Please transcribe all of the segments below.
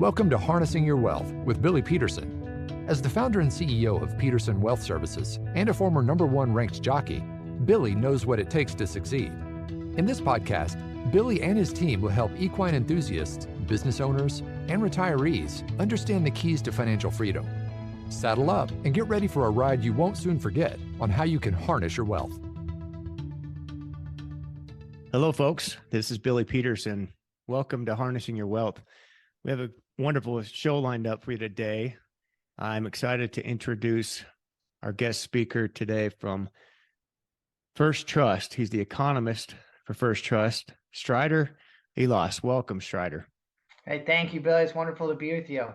Welcome to Harnessing Your Wealth with Billy Peterson. As the founder and CEO of Peterson Wealth Services and a former #1 ranked jockey, Billy knows what it takes to succeed. In this podcast, Billy and his team will help equine enthusiasts, business owners, and retirees understand the keys to financial freedom. Saddle up and get ready for a ride you won't soon forget on how you can harness your wealth. Hello, folks. This is Billy Peterson. Welcome to Harnessing Your Wealth. We have a wonderful show lined up for you today. I'm excited to introduce our guest speaker today from First Trust. He's the economist for First Trust, Strider Elass. Welcome, Strider. Hey, thank you, Billy. It's wonderful to be with you.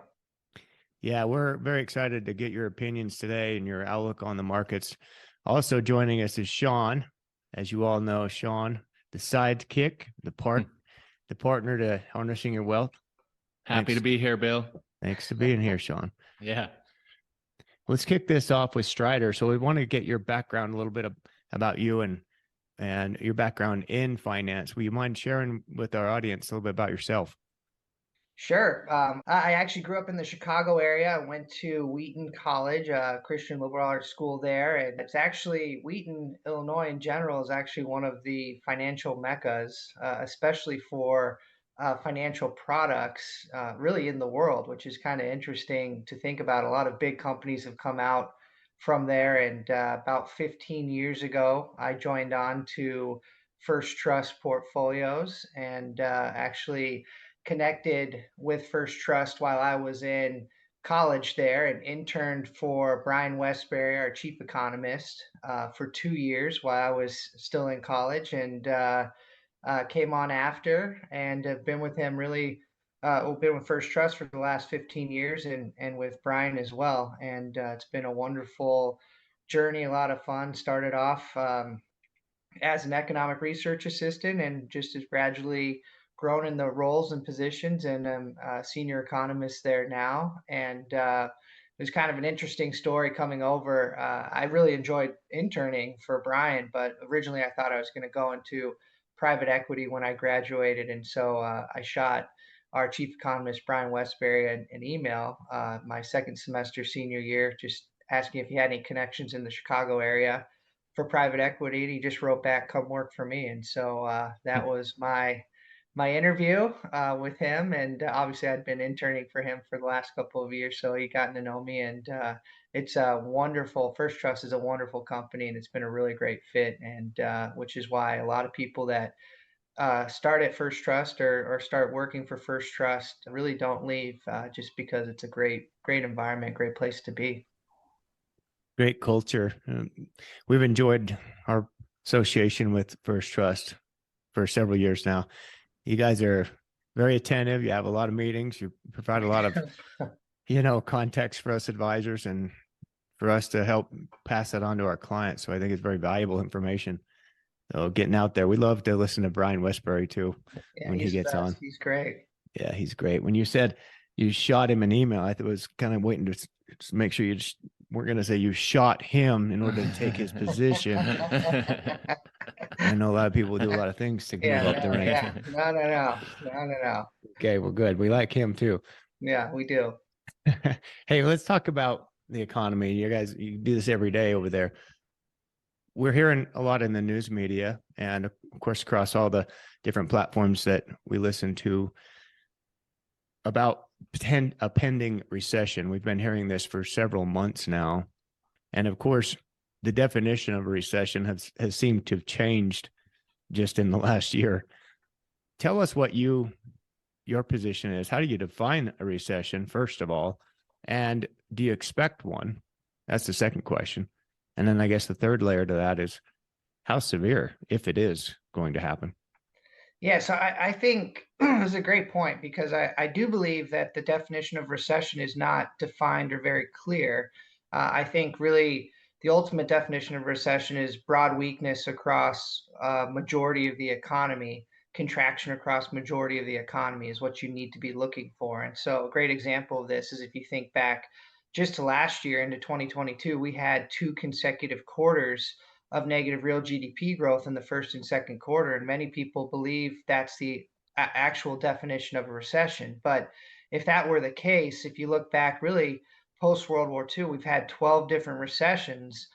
Yeah, we're very excited to get your opinions today and your outlook on the markets. Also joining us is Shaun. As you all know, Shaun, the sidekick, the partner to Harnessing Your Wealth. Happy to be here, Bill. Thanks for being here, Shaun. Yeah. Let's kick this off with Strider. So we want to get your background a little bit about you and your background in finance. Will you mind sharing with our audience a little bit about yourself? Sure. I actually grew up in the Chicago area. I went to Wheaton College, a Christian liberal arts school there. And it's actually, Wheaton, Illinois in general, is actually one of the financial meccas, especially for financial products, really in the world, which is kind of interesting to think about. A lot of big companies have come out from there. And about 15 years ago, I joined on to First Trust Portfolios and actually connected with First Trust while I was in college there and interned for Brian Westbury, our chief economist, for 2 years while I was still in college, and came on after and have been with him really, been with First Trust for the last 15 years and with Brian as well. And it's been a wonderful journey, a lot of fun. Started off as an economic research assistant and just has gradually grown in the roles and positions, and I'm a senior economist there now. And it was kind of an interesting story coming over. I really enjoyed interning for Brian, but originally I thought I was going to go into private equity when I graduated. And so I shot our chief economist, Brian Westbury, an email my second semester senior year, just asking if he had any connections in the Chicago area for private equity. And he just wrote back, "Come work for me." And so that was my interview with him. And obviously I'd been interning for him for the last couple of years, so he gotten to know me. And it's a wonderful, First Trust is a wonderful company, and it's been a really great fit. And which is why a lot of people that start at First Trust or start working for First Trust really don't leave, just because it's a great environment, great place to be. Great culture. We've enjoyed our association with First Trust for several years now. You guys are very attentive. You have a lot of meetings. You provide a lot of, context for us advisors and for us to help pass that on to our clients. So I think it's very valuable information. So getting out there, we love to listen to Brian Westbury too, when he gets on. He's great. Yeah, he's great. When you said you shot him an email, I was kind of waiting to make sure we're going to say you shot him in order to take his position. I know a lot of people do a lot of things to move up the ranks. No. Okay, well, good. We like him too. Yeah, we do. Hey, let's talk about the economy. You guys, you do this every day over there. We're hearing a lot in the news media and, of course, across all the different platforms that we listen to about a pending recession. We've been hearing this for several months now. And, of course, the definition of a recession has seemed to have changed just in the last year. Tell us what your position is. How do you define a recession, first of all? And do you expect one? That's the second question. And then I guess the third layer to that is how severe, if it is going to happen. Yeah, so I think it's a great point, because I do believe that the definition of recession is not defined or very clear. I think really the ultimate definition of recession is broad weakness across majority of the economy. Contraction across majority of the economy is what you need to be looking for. And so a great example of this is if you think back just to last year into 2022, we had 2 consecutive quarters of negative real GDP growth in the first and second quarter. And many people believe that's the actual definition of a recession. But if that were the case, if you look back really post World War II, we've had 12 different recessions.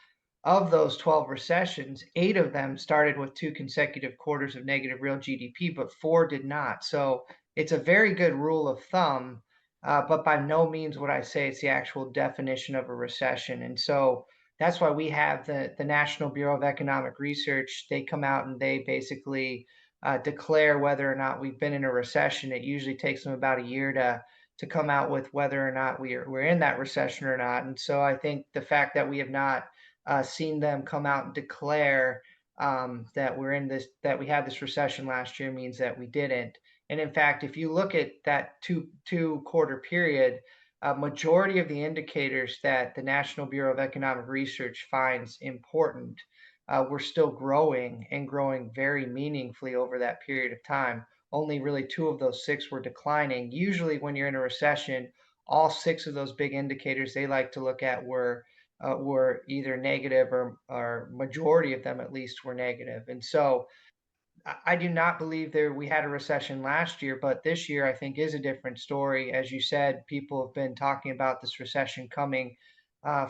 Of those 12 recessions, 8 of them started with 2 consecutive quarters of negative real GDP, but 4 did not. So it's a very good rule of thumb, but by no means would I say it's the actual definition of a recession. And so that's why we have the National Bureau of Economic Research. They come out and they basically declare whether or not we've been in a recession. It usually takes them about a year to come out with whether or not we're in that recession or not. And so I think the fact that we have not seen them come out and declare that that we had this recession last year means that we didn't. And in fact, if you look at that two quarter period, a majority of the indicators that the National Bureau of Economic Research finds important, we're still growing and growing very meaningfully over that period of time. Only really 2 of those 6 were declining. Usually, when you're in a recession, all 6 of those big indicators they like to look at were either negative or majority of them at least were negative. And so I do not believe we had a recession last year, but this year I think is a different story. As you said, people have been talking about this recession coming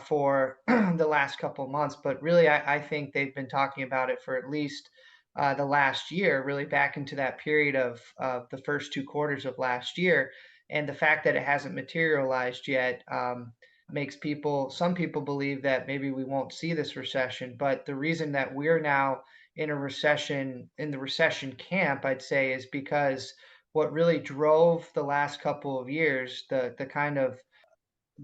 for the last couple of months, but really I think they've been talking about it for at least the last year, really back into that period of the first 2 quarters of last year. And the fact that it hasn't materialized yet makes some people believe that maybe we won't see this recession. But the reason that we're now in the recession camp, I'd say, is because what really drove the last couple of years, the kind of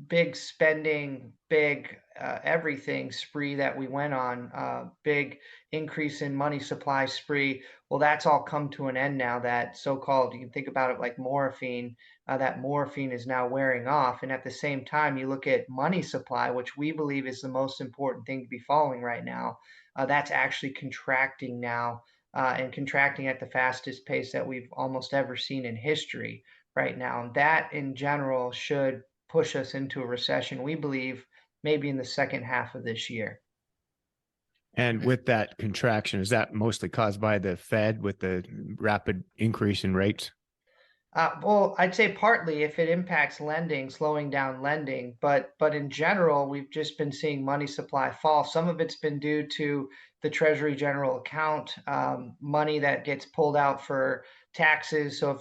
big spending, big everything spree that we went on, big increase in money supply spree. Well, that's all come to an end now. That so-called, you can think about it like morphine, that morphine is now wearing off. And at the same time, you look at money supply, which we believe is the most important thing to be following right now. That's actually contracting now and contracting at the fastest pace that we've almost ever seen in history right now. And that in general should push us into a recession, we believe, maybe in the second half of this year. And with that contraction, is that mostly caused by the Fed with the rapid increase in rates? Well, I'd say partly if it impacts lending, slowing down lending, but in general, we've just been seeing money supply fall. Some of it's been due to the Treasury General Account, money that gets pulled out for taxes. So if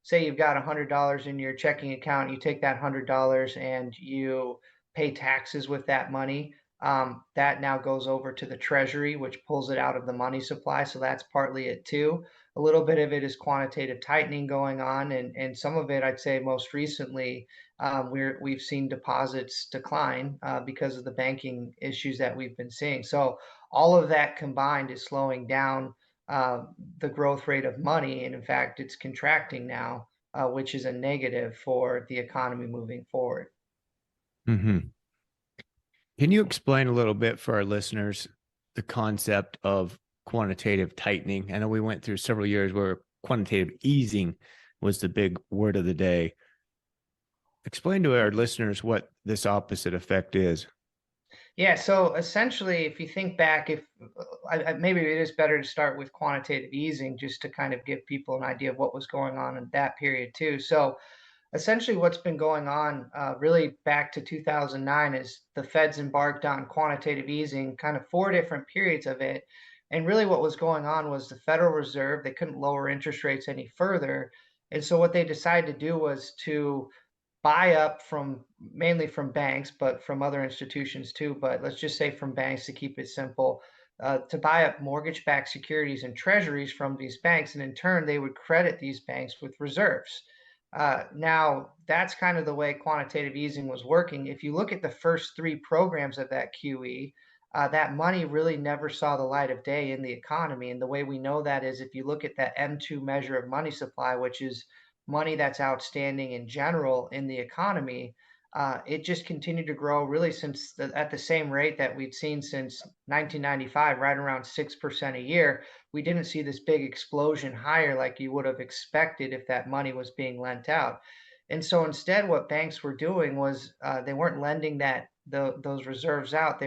say you've got $100 in your checking account, you take that $100 and you pay taxes with that money. That now goes over to the Treasury, which pulls it out of the money supply. So that's partly it too. A little bit of it is quantitative tightening going on, and some of it, I'd say, most recently, we've seen deposits decline because of the banking issues that we've been seeing. So all of that combined is slowing down the growth rate of money, and in fact, it's contracting now, which is a negative for the economy moving forward. Mm-hmm. Can you explain a little bit for our listeners the concept of quantitative tightening? I know we went through several years where quantitative easing was the big word of the day. Explain to our listeners what this opposite effect is. Yeah, so essentially, if you think back, if maybe it is better to start with quantitative easing just to kind of give people an idea of what was going on in that period too. So essentially what's been going on really back to 2009 is the Fed's embarked on quantitative easing, kind of 4 different periods of it. And really what was going on was the Federal Reserve, they couldn't lower interest rates any further. And so what they decided to do was to buy up mainly from banks, but from other institutions too. But let's just say from banks to keep it simple, to buy up mortgage-backed securities and treasuries from these banks. And in turn, they would credit these banks with reserves. Now, that's kind of the way quantitative easing was working. If you look at the first 3 programs of that QE, that money really never saw the light of day in the economy. And the way we know that is if you look at that M2 measure of money supply, which is money that's outstanding in general in the economy, it just continued to grow really at the same rate that we'd seen since 1995, right around 6% a year. We didn't see this big explosion higher like you would have expected if that money was being lent out. And so instead, what banks were doing was they weren't lending those reserves out.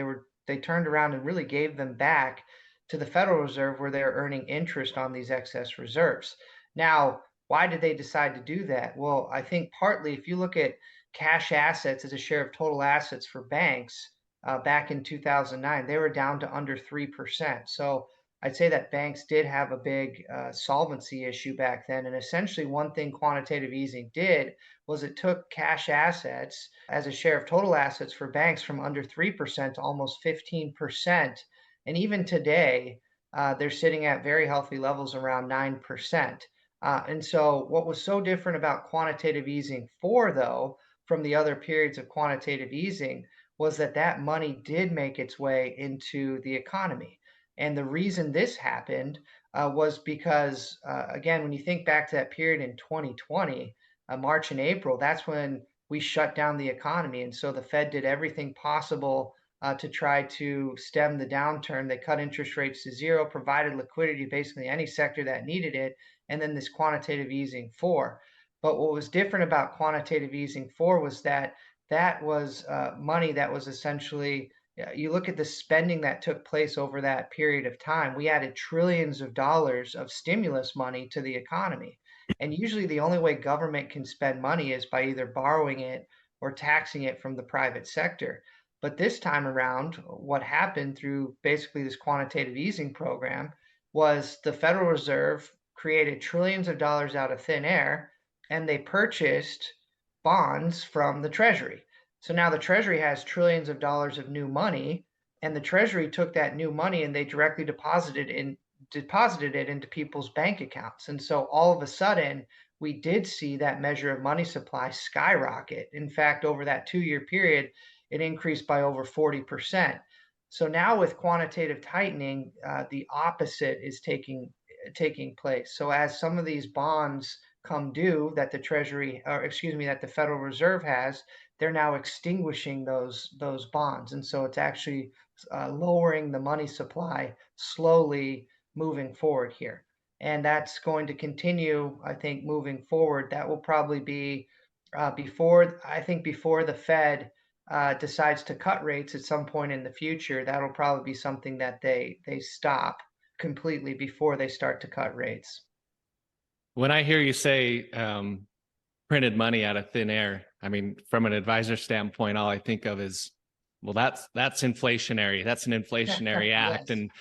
They turned around and really gave them back to the Federal Reserve, where they're earning interest on these excess reserves. Now, Why did they decide to do that? Well, I think partly if you look at cash assets as a share of total assets for banks back in 2009, they were down to under 3%. So I'd say that banks did have a big solvency issue back then. And essentially, one thing quantitative easing did was it took cash assets as a share of total assets for banks from under 3% to almost 15%. And even today, they're sitting at very healthy levels around 9%. And so, what was so different about quantitative easing 4, though, from the other periods of quantitative easing, was that that money did make its way into the economy. And the reason this happened was because, again, when you think back to that period in 2020, March and April, that's when we shut down the economy. And so the Fed did everything possible to try to stem the downturn. They cut interest rates to zero, provided liquidity to basically any sector that needed it, and then this quantitative easing 4. But what was different about quantitative easing 4 was that that was money that was essentially, you look at the spending that took place over that period of time, we added trillions of dollars of stimulus money to the economy. And usually the only way government can spend money is by either borrowing it or taxing it from the private sector. But this time around, what happened through basically this quantitative easing program was the Federal Reserve created trillions of dollars out of thin air, and they purchased bonds from the Treasury. So now the Treasury has trillions of dollars of new money, and the Treasury took that new money and they directly deposited it into people's bank accounts. And so all of a sudden, we did see that measure of money supply skyrocket. In fact, over that 2-year period, it increased by over 40%. So now with quantitative tightening, the opposite is taking place. So as some of these bonds come due that the Treasury, or excuse me, that the Federal Reserve has, they're now extinguishing those bonds, and so it's actually lowering the money supply slowly moving forward here, and that's going to continue. I think moving forward, that will probably be before the Fed decides to cut rates at some point in the future. That'll probably be something that they stop completely before they start to cut rates. When I hear you say printed money out of thin air, I mean, from an advisor standpoint, all I think of is, well, that's inflationary. That's an inflationary act. Yes. And,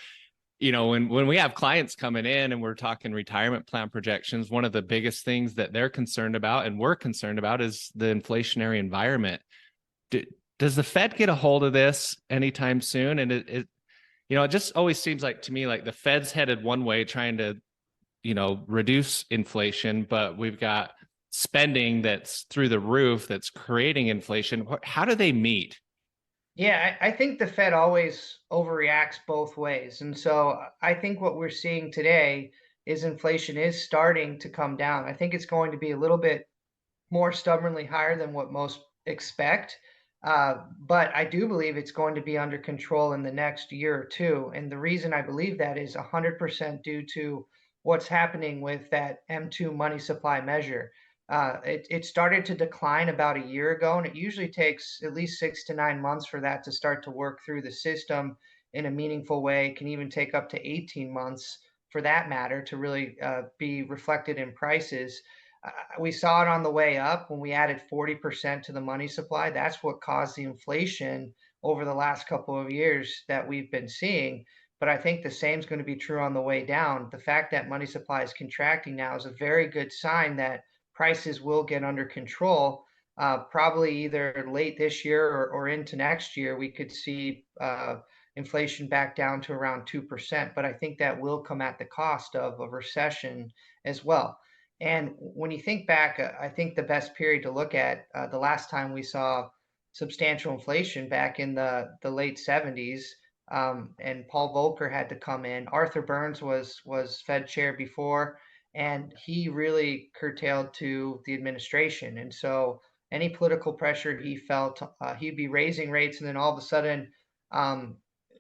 you know, when we have clients coming in and we're talking retirement plan projections, one of the biggest things that they're concerned about and we're concerned about is the inflationary environment. Does the Fed get a hold of this anytime soon? And it just always seems like to me, like the Fed's headed one way trying to, reduce inflation, but we've got spending that's through the roof that's creating inflation. How do they meet? Yeah, I think the Fed always overreacts both ways. And so I think what we're seeing today is inflation is starting to come down. I think it's going to be a little bit more stubbornly higher than what most expect. But I do believe it's going to be under control in the next year or two. And the reason I believe that is 100% due to what's happening with that M2 money supply measure. It started to decline about a year ago, and it usually takes at least 6 to 9 months for that to start to work through the system in a meaningful way. It can even take up to 18 months for that matter to really be reflected in prices. We saw it on the way up when we added 40% to the money supply. That's what caused the inflation over the last couple of years that we've been seeing. But I think the same is going to be true on the way down. The fact that money supply is contracting now is a very good sign that prices will get under control. Probably either late this year or into next year, we could see inflation back down to around 2%. But I think that will come at the cost of a recession as well. And when you think back, I think the best period to look at, the last time we saw substantial inflation back in the late 70s, and Paul Volcker had to come in. Arthur Burns was Fed chair before, and he really curtailed to the administration. And so any political pressure he felt, he'd be raising rates, and then all of a sudden,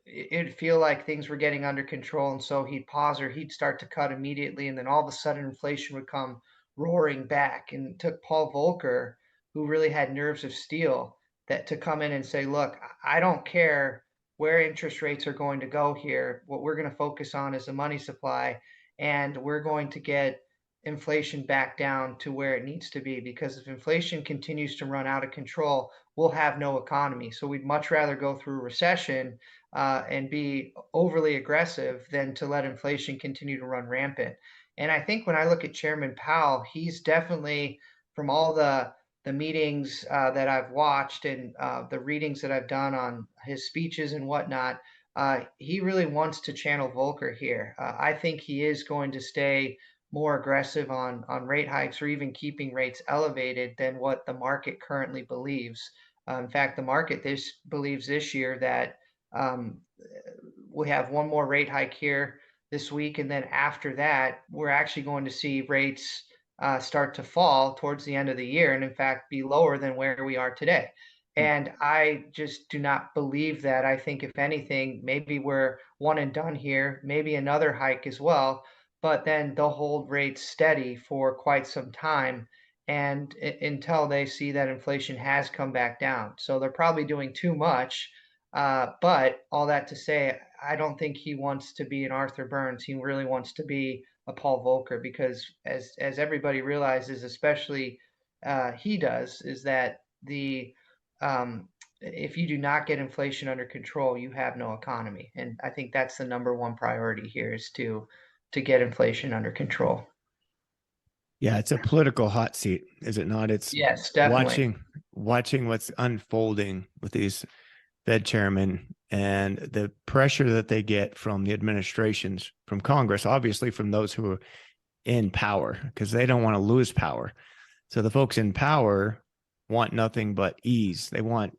it'd feel like things were getting under control, and so he'd pause or he'd start to cut immediately, and then all of a sudden inflation would come roaring back. And it took Paul Volcker, who really had nerves of steel, that to come in and say, look, I don't care where interest rates are going to go here. What we're going to focus on is the money supply, and we're going to get inflation back down to where it needs to be, because if inflation continues to run out of control, we'll have no economy. So we'd much rather go through a recession and be overly aggressive than to let inflation continue to run rampant. And I think when I look at Chairman Powell, he's definitely, from all the meetings that I've watched and the readings that I've done on his speeches and whatnot, he really wants to channel Volcker here. I think he is going to stay more aggressive on rate hikes, or even keeping rates elevated than what the market currently believes. In fact, the market believes this year that um, we have one more rate hike here this week, and then after that, we're actually going to see rates start to fall towards the end of the year, and in fact, be lower than where we are today. And I just do not believe that. I think, if anything, maybe we're one and done here, maybe another hike as well, but then they'll hold rates steady for quite some time, and until they see that inflation has come back down. So they're probably doing too much. But all that to say, I don't think he wants to be an Arthur Burns. He really wants to be a Paul Volcker, because as everybody realizes, especially he does, is that the if you do not get inflation under control, you have no economy. And I think that's the number one priority here, is to get inflation under control. Yeah, it's a political hot seat, is it not? It's Yes, definitely. watching what's unfolding with these Fed chairmen and the pressure that they get from the administrations, from Congress, obviously from those who are in power, because they don't want to lose power. So the folks in power want nothing but ease. They want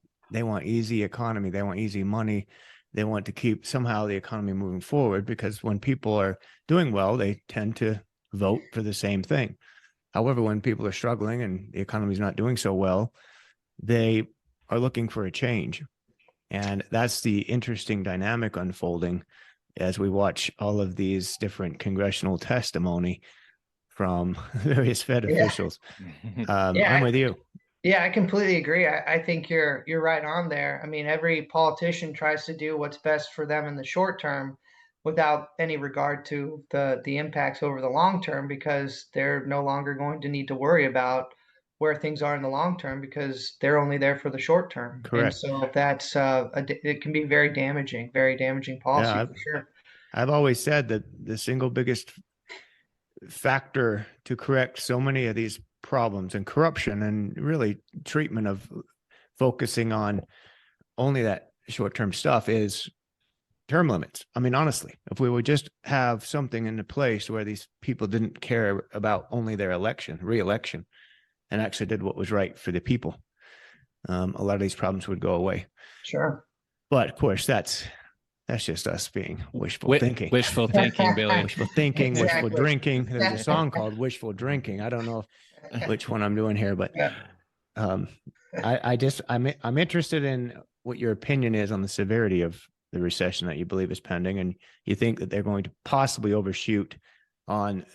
easy economy. They want easy money. They want to keep somehow the economy moving forward, because when people are doing well, they tend to vote for the same thing. However, when people are struggling and the economy is not doing so well, they are looking for a change. And that's the interesting dynamic unfolding as we watch all of these different congressional testimony from various Fed officials. I'm with you. Yeah, I completely agree. I think you're right on there. I mean, every politician tries to do what's best for them in the short term without any regard to the impacts over the long term, because they're no longer going to need to worry about where things are in the long term, because they're only there for the short term. And Correct. so that's it can be very damaging policy, Yeah, for sure. I've always said that the single biggest factor to correct so many of these problems and corruption and really treatment of focusing on only that short-term stuff is term limits. I mean, honestly, if we would just have something in place where these people didn't care about only their re-election, and actually did what was right for the people, a lot of these problems would go away. Sure. But of course, that's just us being wishful thinking. Wishful thinking, Billy. Wishful thinking, Exactly. wishful drinking. There's a song called Wishful Drinking. I don't know which one I'm doing here, but I'm interested in what your opinion is on the severity of the recession that you believe is pending, and you think that they're going to possibly overshoot on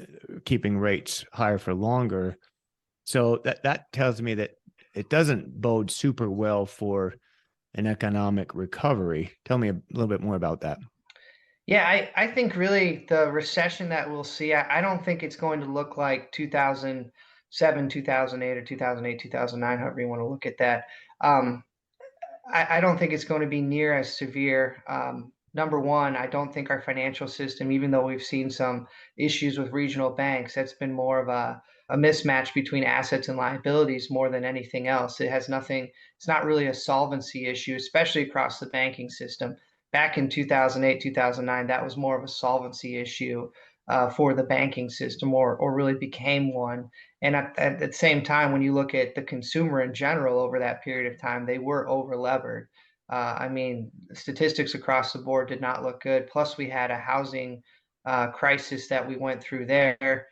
keeping rates higher for longer. So that tells me that it doesn't bode super well for an economic recovery. Tell me a little bit more about that. Yeah, I think really the recession that we'll see, I don't think it's going to look like 2007, 2008, or 2008, 2009, however you want to look at that. I don't think it's going to be near as severe. Number one, I don't think our financial system, even though we've seen some issues with regional banks, that's been more of a mismatch between assets and liabilities more than anything else. It has nothing, it's not really a solvency issue, especially across the banking system. Back in 2008, 2009, that was more of a solvency issue for the banking system, or really became one. And at the same time, when you look at the consumer in general over that period of time, they were over levered. I mean, statistics across the board did not look good. Plus, we had a housing crisis that we went through there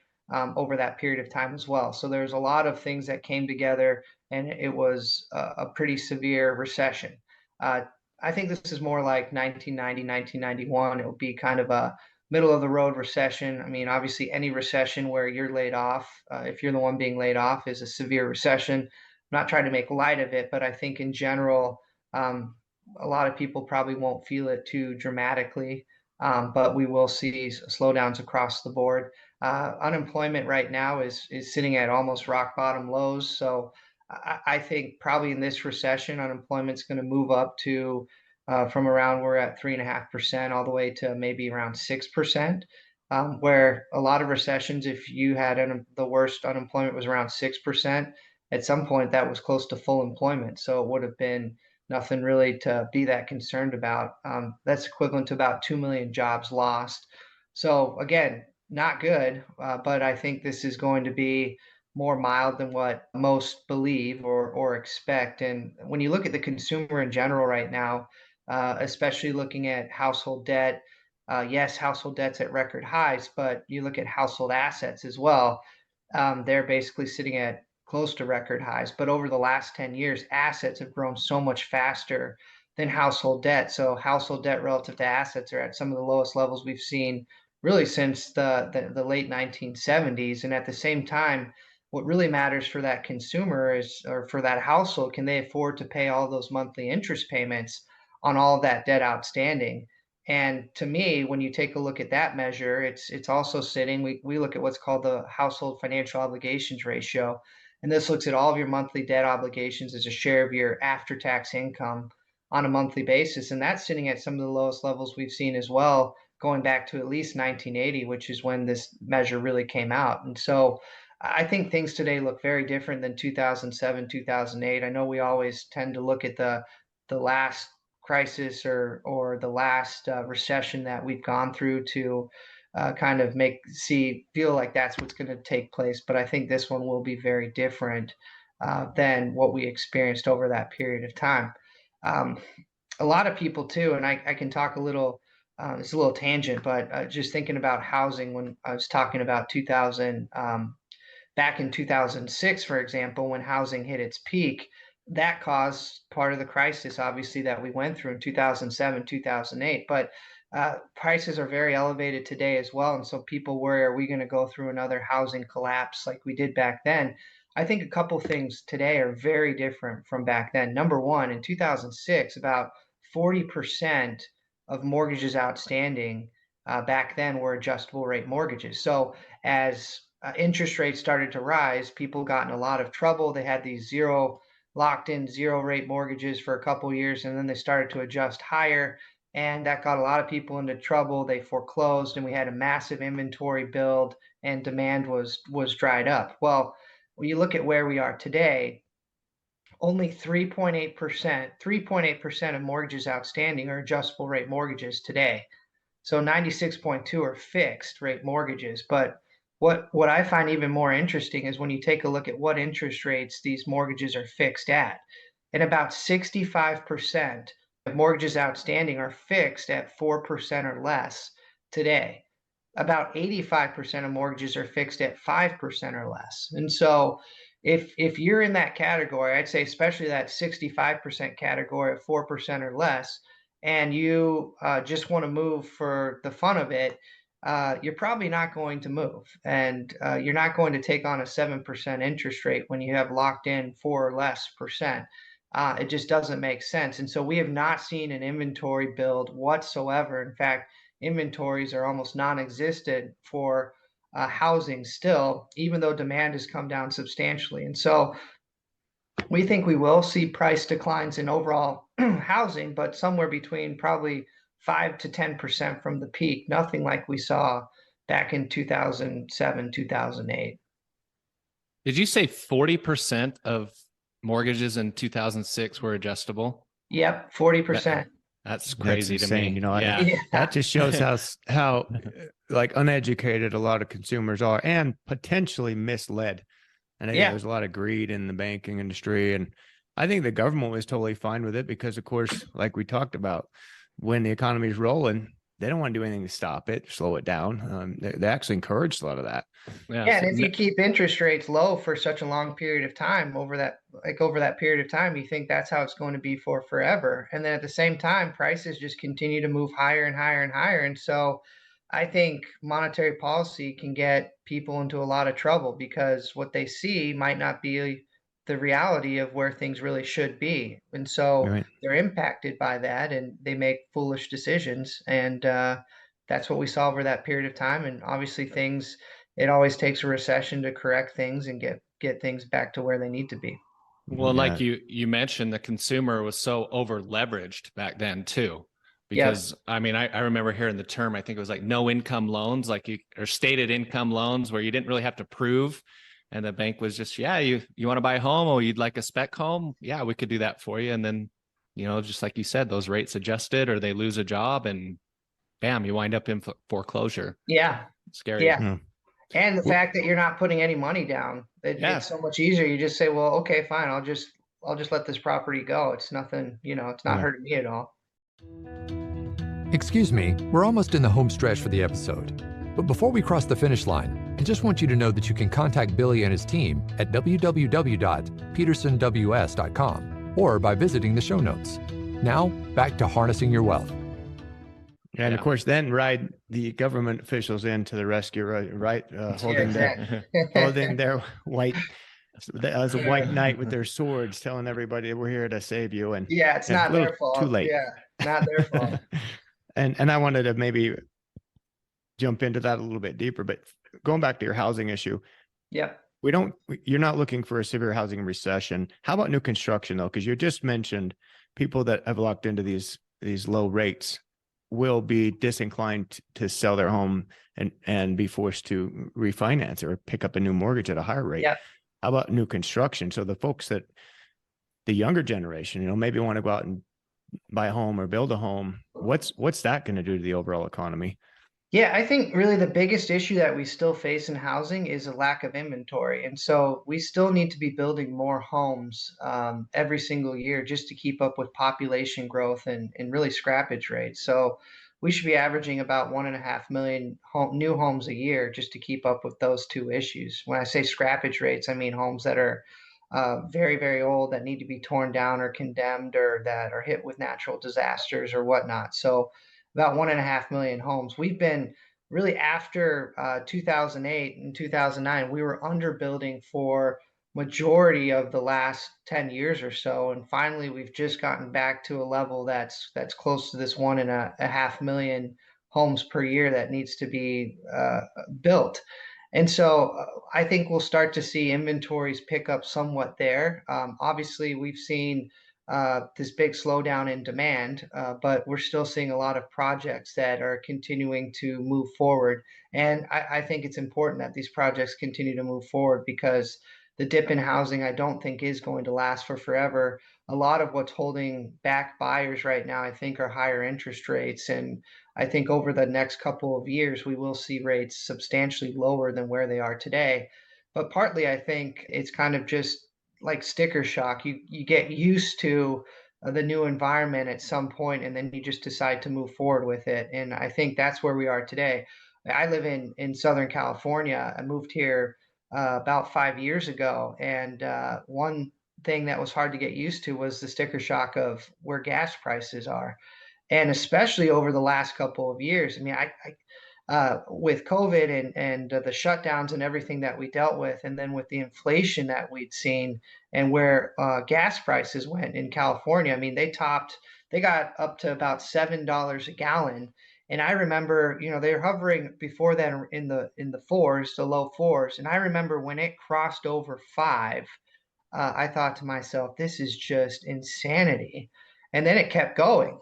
over that period of time as well. So there's a lot of things that came together, and it was a pretty severe recession. I think this is more like 1990, 1991. It will be kind of a middle of the road recession. I mean, obviously, any recession where you're laid off, if you're the one being laid off, is a severe recession. I'm not trying to make light of it, but I think in general, a lot of people probably won't feel it too dramatically, but we will see slowdowns across the board. Unemployment right now is sitting at almost rock bottom lows. So I think probably in this recession, unemployment's going to move up to from around we're at 3.5% all the way to maybe around 6%. Where a lot of recessions, if you had the worst unemployment was around 6%, at some point that was close to full employment. So it would have been nothing really to be that concerned about. That's equivalent to about 2 million jobs lost. So again, not good, but I think this is going to be more mild than what most believe or expect. And when you look at the consumer in general right now, especially looking at household debt, yes, household debt's at record highs, but you look at household assets as well. They're basically sitting at close to record highs. But over the last 10 years, assets have grown so much faster than household debt. So household debt relative to assets are at some of the lowest levels we've seen really since the late 1970s. And at the same time, what really matters for that consumer is, or for that household, can they afford to pay all those monthly interest payments on all of that debt outstanding? And to me, when you take a look at that measure, it's also sitting. We look at what's called the household financial obligations ratio, and this looks at all of your monthly debt obligations as a share of your after-tax income on a monthly basis, and that's sitting at some of the lowest levels we've seen as well, going back to at least 1980, which is when this measure really came out. And so I think things today look very different than 2007, 2008. I know we always tend to look at the last crisis or the last recession that we've gone through to kind of feel like that's what's going to take place. But I think this one will be very different than what we experienced over that period of time. Um, a lot of people too, and I can talk a little. It's a little tangent, but just thinking about housing when I was talking about 2000. Back in 2006, for example, when housing hit its peak, that caused part of the crisis, obviously, that we went through in 2007, 2008. But prices are very elevated today as well. And so people worry, are we going to go through another housing collapse like we did back then? I think a couple things today are very different from back then. Number one, in 2006, about 40% of mortgages outstanding back then were adjustable rate mortgages. So as interest rates started to rise, people got in a lot of trouble. They had these locked in zero rate mortgages for a couple years, and then they started to adjust higher. And that got a lot of people into trouble. They foreclosed, and we had a massive inventory build, and demand was dried up. Well, when you look at where we are today, only 3.8% of mortgages outstanding are adjustable rate mortgages today. So 96.2 are fixed rate mortgages. But what I find even more interesting is when you take a look at what interest rates these mortgages are fixed at. And about 65% of mortgages outstanding are fixed at 4% or less today. About 85% of mortgages are fixed at 5% or less. And so if you're in that category, I'd say especially that 65% category of 4% or less, and you just want to move for the fun of it, you're probably not going to move. And you're not going to take on a 7% interest rate when you have locked in 4 or less percent. It just doesn't make sense. And so we have not seen an inventory build whatsoever. In fact, inventories are almost non-existent for housing still, even though demand has come down substantially. And so we think we will see price declines in overall housing, but somewhere between probably 5 to 10% from the peak, nothing like we saw back in 2007, 2008. Did you say 40% of mortgages in 2006 were adjustable? Yep, 40%. That's crazy to me. You know, yeah. That just shows how like uneducated a lot of consumers are and potentially misled. And I think there's a lot of greed in the banking industry. And I think the government was totally fine with it because, of course, like we talked about, when the economy is rolling, they don't want to do anything to stop it, slow it down. They actually encouraged a lot of that. Yeah, and if you keep interest rates low for such a long period of time, over that period of time, you think that's how it's going to be for forever. And then at the same time, prices just continue to move higher and higher and higher. And so I think monetary policy can get people into a lot of trouble because what they see might not be the reality of where things really should be. And so they're impacted by that and they make foolish decisions. And that's what we saw over that period of time. And obviously things it always takes a recession to correct things and get things back to where they need to be. Well, Yeah. like you mentioned, the consumer was so over leveraged back then too, Yes. because I mean, I remember hearing the term, I think it was like no income loans, or stated income loans, where you didn't really have to prove. And the bank was just, yeah, you want to buy a home, or you'd like a spec home? Yeah, we could do that for you. And then, just like you said, those rates adjusted, or they lose a job, and bam, you wind up in foreclosure. Yeah. Scary. Yeah. Hmm. And the Well, fact that you're not putting any money down, Yeah. it's so much easier. You just say, well, okay, fine. I'll just let this property go. It's nothing, it's not Yeah. hurting me at all. Excuse me, we're almost in the home stretch for the episode. But before we cross the finish line, I just want you to know that you can contact Billy and his team at www.petersonws.com or by visiting the show notes. Now, back to harnessing your wealth. And of course, then ride the government officials in to the rescue, right? Holding their white, as a white knight with their swords, telling everybody we're here to save you. And Yeah, it's not their fault. Too late. Yeah, not their fault. And I wanted to maybe jump into that a little bit deeper, but going back to your housing issue. Yep. You're not looking for a severe housing recession. How about new construction though? Because you just mentioned people that have locked into these low rates will be disinclined to sell their home and be forced to refinance or pick up a new mortgage at a higher rate. Yep. How about new construction? So the folks the younger generation, maybe want to go out and buy a home or build a home. What's that going to do to the overall economy? Yeah, I think really the biggest issue that we still face in housing is a lack of inventory. And so we still need to be building more homes every single year just to keep up with population growth and really scrappage rates. So we should be averaging about 1.5 million new homes a year just to keep up with those two issues. When I say scrappage rates, I mean homes that are very, very old that need to be torn down or condemned or that are hit with natural disasters or whatnot. So about 1.5 million homes. We've been really after 2008 and 2009, we were underbuilding for majority of the last 10 years or so. And finally, we've just gotten back to a level that's close to this 1.5 million homes per year that needs to be built. And so I think we'll start to see inventories pick up somewhat there. Obviously, we've seen this big slowdown in demand, but we're still seeing a lot of projects that are continuing to move forward. And I think it's important that these projects continue to move forward because the dip in housing, I don't think is going to last for forever. A lot of what's holding back buyers right now, I think, are higher interest rates. And I think over the next couple of years, we will see rates substantially lower than where they are today. But partly, I think it's kind of just like sticker shock. You get used to the new environment at some point, and then you just decide to move forward with it. And I think that's where we are today. I live in Southern California. I moved here about 5 years ago, and one thing that was hard to get used to was the sticker shock of where gas prices are, and especially over the last couple of years. I mean, with COVID and the shutdowns and everything that we dealt with, and then with the inflation that we'd seen and where gas prices went in California. I mean, they got up to about $7 a gallon. And I remember, they were hovering before then in the fours, the low fours. And I remember when it crossed over five, I thought to myself, this is just insanity. And then it kept going.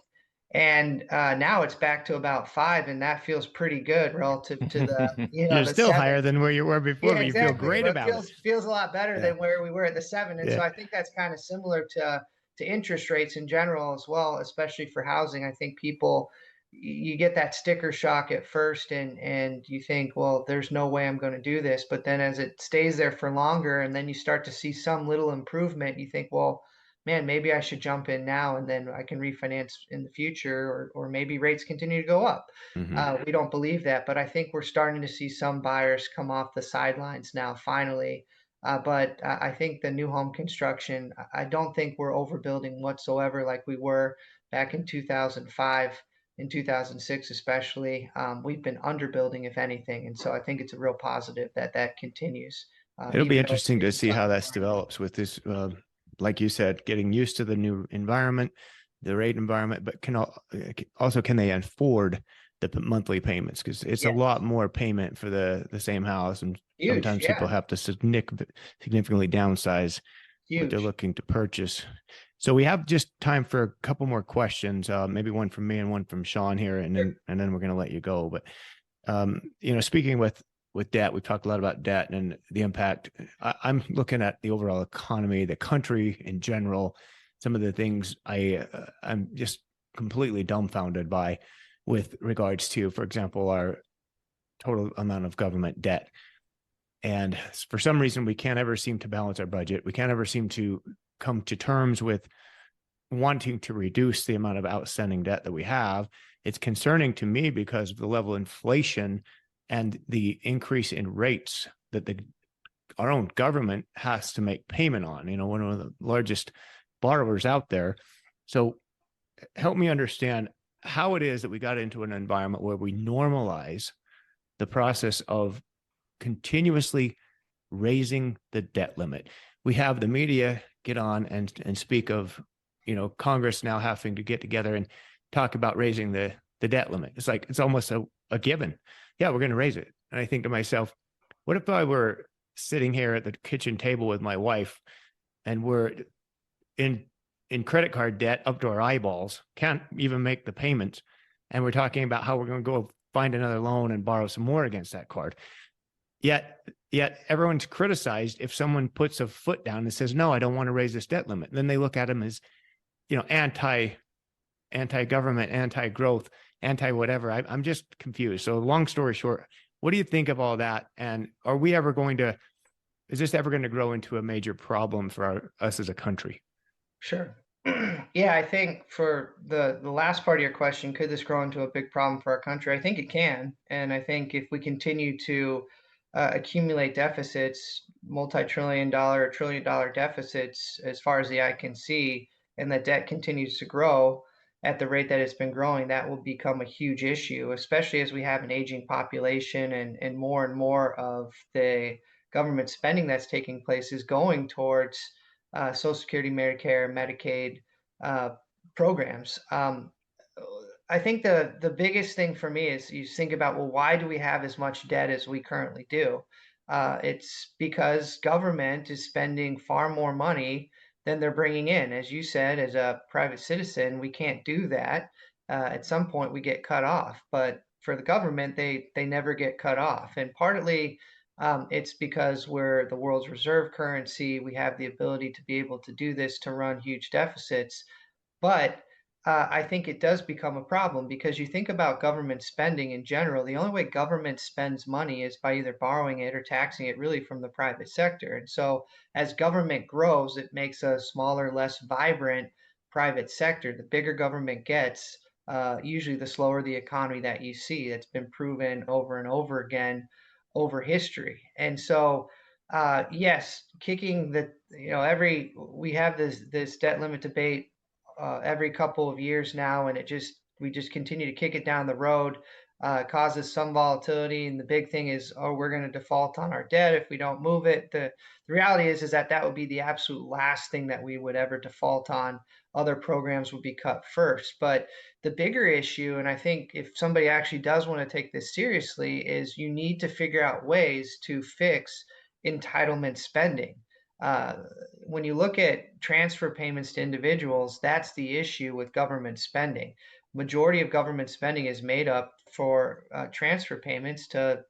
And now it's back to about five, and that feels pretty good relative to You're the still seven. higher than where you were before, Yeah, but exactly. you feel great But about it. Feels a lot better Yeah. than where we were at the seven. And so Yeah. I think that's kind of similar to interest rates in general as well, especially for housing. I think you get that sticker shock at first and you think, well, there's no way I'm going to do this. But then as it stays there for longer and then you start to see some little improvement, you think, well, man, maybe I should jump in now and then I can refinance in the future, or maybe rates continue to go up. Mhm. We don't believe that, but I think we're starting to see some buyers come off the sidelines now, finally. But I think the new home construction, I don't think we're overbuilding whatsoever like we were back in 2005, in 2006 especially. We've been underbuilding, if anything, and so I think it's a real positive that continues. It'll be even though interesting to it's see how tough. that develops with this, like you said, getting used to the new environment, the rate environment, but can they afford monthly payments, because it's a Yes. lot more payment for the same house, and Huge. sometimes people Yeah. have to significantly downsize what they're Huge. looking to purchase. So we have just time for a couple more questions, maybe one from me and one from Shaun here, and then we're going to let you go. But speaking with debt, we've talked a lot about debt and the impact. I'm looking at the overall economy, the country in general. Some of the things I'm just completely dumbfounded by, with regards to, for example, our total amount of government debt. And for some reason, we can't ever seem to balance our budget. We can't ever seem to come to terms with wanting to reduce the amount of outstanding debt that we have. It's concerning to me because of the level of inflation and the increase in rates that our own government has to make payment on, one of the largest borrowers out there. So help me understand how it is that we got into an environment where we normalize the process of continuously raising the debt limit. We have the media get on and speak of, Congress now having to get together and talk about raising the debt limit. It's like, it's almost a given. Yeah, we're going to raise it. And I think to myself, what if I were sitting here at the kitchen table with my wife and we're in credit card debt up to our eyeballs, can't even make the payments, and we're talking about how we're going to go find another loan and borrow some more against that card. Yet everyone's criticized if someone puts a foot down and says, no, I don't want to raise this debt limit. Then they look at them as, anti-government, anti-growth, anti-whatever. I'm just confused. So long story short, what do you think of all that? And is this ever going to grow into a major problem for us as a country? Sure. Yeah, I think for the last part of your question, could this grow into a big problem for our country? I think it can. And I think if we continue to accumulate deficits, multi-trillion dollar, trillion-dollar deficits, as far as the eye can see, and the debt continues to grow at the rate that it's been growing, that will become a huge issue, especially as we have an aging population and more of the government spending that's taking place is going towards Social Security, Medicare, Medicaid programs. I think the biggest thing for me is you think about, well, why do we have as much debt as we currently do? It's because government is spending far more money than they're bringing in. As you said, as a private citizen, we can't do that. At some point, we get cut off. But for the government, they never get cut off. And partly it's because we're the world's reserve currency. We have the ability to be able to do this, to run huge deficits. But I think it does become a problem because you think about government spending in general. The only way government spends money is by either borrowing it or taxing it really from the private sector. And so as government grows, it makes a smaller, less vibrant private sector. The bigger government gets, usually the slower the economy that you see. That's been proven over and over again over history. And so yes, kicking the, we have this debt limit debate every couple of years now, and we just continue to kick it down the road. Causes some volatility, and the big thing is, oh, we're going to default on our debt if we don't move it. The reality is that would be the absolute last thing that we would ever default on. Other programs would be cut first. But the bigger issue, and I think if somebody actually does want to take this seriously, is you need to figure out ways to fix entitlement spending. Uh, when you look at transfer payments to individuals, that's the issue with government spending. Majority of government spending is made up for transfer payments to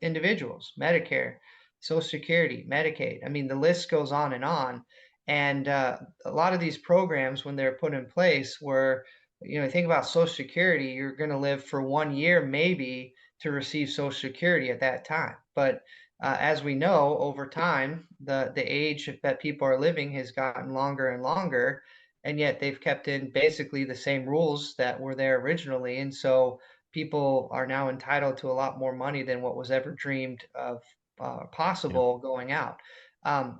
individuals, Medicare, Social Security, Medicaid. I mean, the list goes on and on. And a lot of these programs, when they're put in place, were, think about Social Security, you're going to live for 1 year maybe to receive Social Security at that time. But as we know, over time, the age that people are living has gotten longer and longer, and yet they've kept in basically the same rules that were there originally. And so people are now entitled to a lot more money than what was ever dreamed of Yeah. possible going out.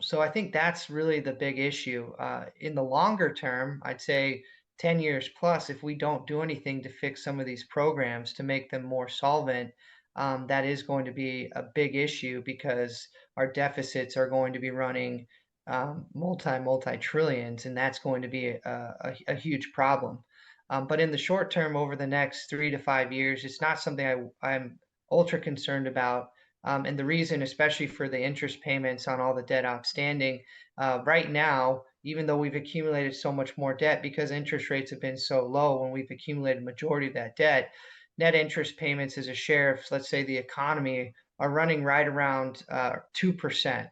So I think that's really the big issue. In the longer term, I'd say 10 years plus, if we don't do anything to fix some of these programs to make them more solvent, that is going to be a big issue because our deficits are going to be running multi trillions, and that's going to be a huge problem. But in the short term, over the next 3 to 5 years, it's not something I'm ultra concerned about. And the reason, especially for the interest payments on all the debt outstanding, right now, even though we've accumulated so much more debt because interest rates have been so low when we've accumulated majority of that debt, net interest payments as a share of, let's say, the economy are running right around 2%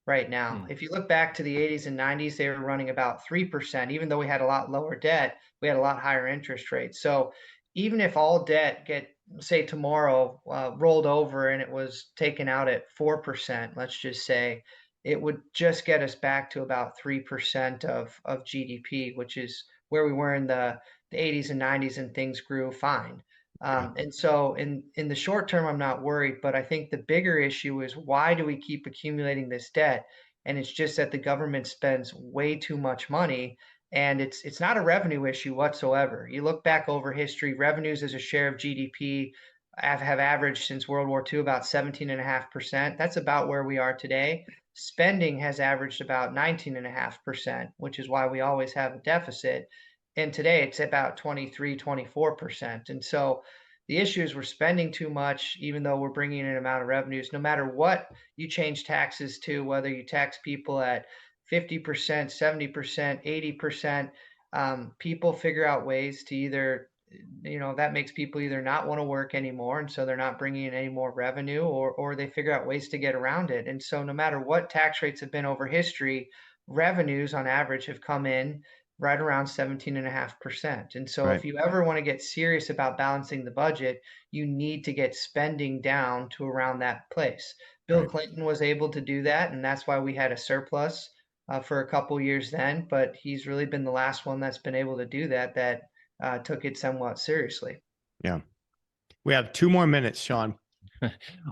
right now. Hmm. If you look back to the 80s and 90s, they were running about 3%. Even though we had a lot lower debt, we had a lot higher interest rates. So even if all debt get, say tomorrow, rolled over and it was taken out at 4%, let's just say, it would just get us back to about 3% of GDP, which is where we were in the 80s and 90s, and things grew fine. Okay. And so in the short term, I'm not worried, but I think the bigger issue is, why do we keep accumulating this debt? And it's just that the government spends way too much money, and it's not a revenue issue whatsoever. You look back over history, revenues as a share of GDP have averaged since World War II about 17.5%. That's about where we are today. Spending has averaged about 19.5%, which is why we always have a deficit. And today it's about 23, 24%. And so the issue is, we're spending too much, even though we're bringing in an amount of revenues. No matter what you change taxes to, whether you tax people at 50%, 70%, 80%, people figure out ways to either, that makes people either not want to work anymore, and so they're not bringing in any more revenue, or they figure out ways to get around it. And so no matter what tax rates have been over history, revenues on average have come in right around 17.5%. And so Right. if you ever want to get serious about balancing the budget, you need to get spending down to around that place. Bill Right. Clinton was able to do that, and that's why we had a surplus for a couple years then. But he's really been the last one that's been able to do that, took it somewhat seriously. Yeah. We have 2 more minutes, Shaun.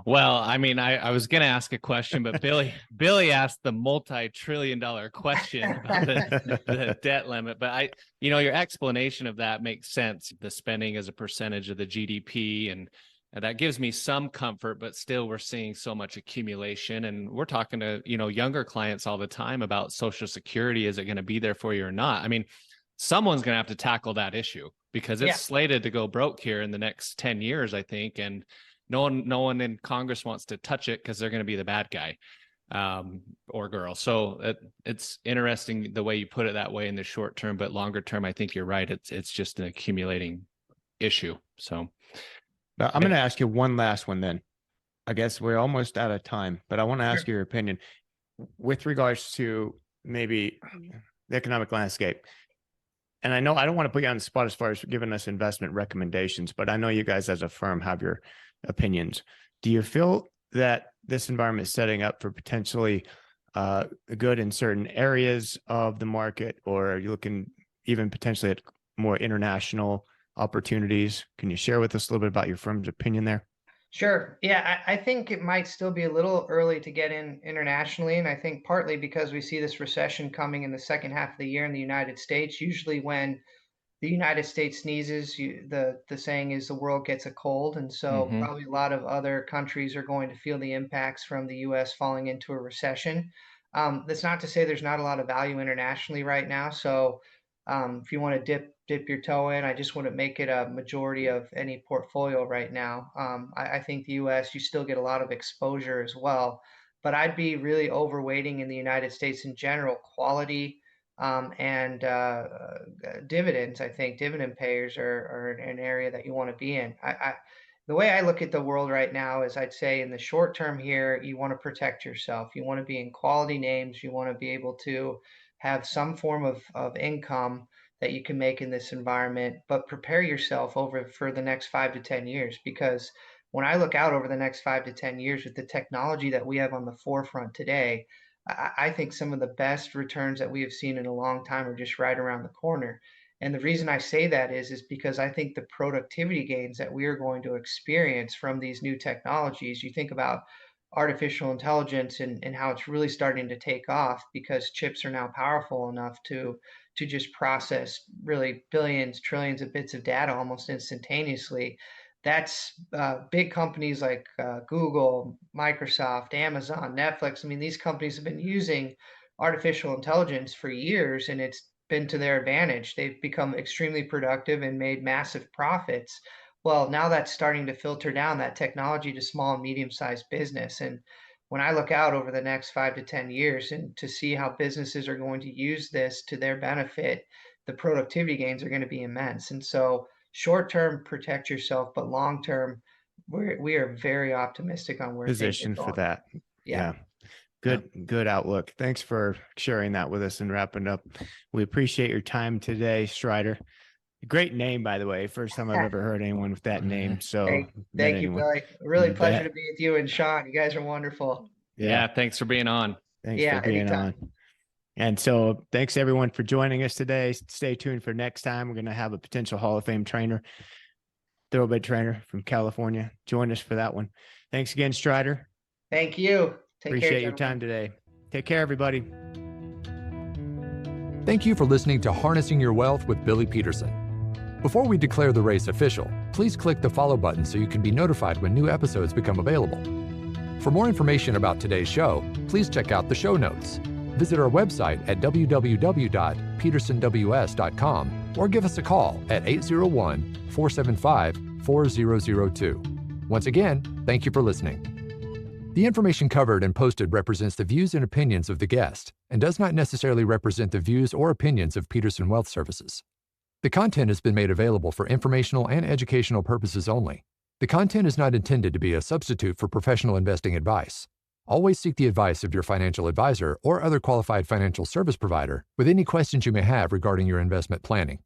Well, I mean, I was going to ask a question, but Billy asked the multi-trillion-dollar question about the debt limit. But your explanation of that makes sense. The spending as a percentage of the GDP, and that gives me some comfort, but still we're seeing so much accumulation. And we're talking to, younger clients all the time about Social Security. Is it going to be there for you or not? I mean, someone's going to have to tackle that issue, because it's slated to go broke here in the next 10 years, I think. And no one in Congress wants to touch it, because they're going to be the bad guy or girl. So it's interesting the way you put it that way in the short term, but longer term, I think you're right. It's just an accumulating issue. So Now, I'm going to ask you one last one then. I guess we're almost out of time, but I want to ask your opinion with regards to maybe the economic landscape. And I know I don't want to put you on the spot as far as giving us investment recommendations, but I know you guys as a firm have your opinions. Do you feel that this environment is setting up for potentially good in certain areas of the market, or are you looking even potentially at more international opportunities? Can you share with us a little bit about your firm's opinion there? Sure. Yeah, I think it might still be a little early to get in internationally. And I think partly because we see this recession coming in the second half of the year in the United States. Usually when the United States sneezes, the saying is the world gets a cold. And so probably a lot of other countries are going to feel the impacts from the US falling into a recession. That's not to say there's not a lot of value internationally right now. So if you want to dip your toe in, I just wouldn't make it a majority of any portfolio right now. I think the US, you still get a lot of exposure as well, but I'd be really overweighting in the United States in general, quality and dividends. I think dividend payers are an area that you want to be in. The way I look at the world right now is, I'd say in the short term here, you want to protect yourself. You want to be in quality names. You want to be able to have some form of income that you can make in this environment, but prepare yourself over for the next 5 to 10 years. Because when I look out over the next 5 to 10 years with the technology that we have on the forefront today, I think some of the best returns that we have seen in a long time are just right around the corner. And the reason I say that is because I think the productivity gains that we are going to experience from these new technologies, you think about artificial intelligence and how it's really starting to take off, because chips are now powerful enough to just process really billions, trillions of bits of data almost instantaneously. That's big companies like Google, Microsoft, Amazon, Netflix. I mean, these companies have been using artificial intelligence for years, and it's been to their advantage. They've become extremely productive and made massive profits. Well, now that's starting to filter down that technology to small and medium-sized business. And when I look out over the next 5 to 10 years and to see how businesses are going to use this to their benefit, the productivity gains are going to be immense. And so short term, protect yourself, but long term, we are very optimistic on where things are Position for going. that. Yeah. Good outlook. Thanks for sharing that with us and wrapping up. We appreciate your time today, Strider. Great name, by the way. First time I've ever heard anyone with that name. So thank you, Billy. Really pleasure to be with you and Shaun. You guys are wonderful. Yeah, thanks for being on. Thanks for being anytime. on. And so thanks everyone for joining us today. Stay tuned for next time. We're going to have a potential Hall of Fame trainer, thoroughbred trainer from California. Join us for that one. Thanks again, Strider. Thank you. Appreciate your time today. Take care, everybody. Thank you for listening to Harnessing Your Wealth with Billy Peterson. Before we declare the race official, please click the follow button so you can be notified when new episodes become available. For more information about today's show, please check out the show notes. Visit our website at www.petersonws.com or give us a call at 801-475-4002. Once again, thank you for listening. The information covered and posted represents the views and opinions of the guest and does not necessarily represent the views or opinions of Peterson Wealth Services. The content has been made available for informational and educational purposes only. The content is not intended to be a substitute for professional investing advice. Always seek the advice of your financial advisor or other qualified financial service provider with any questions you may have regarding your investment planning.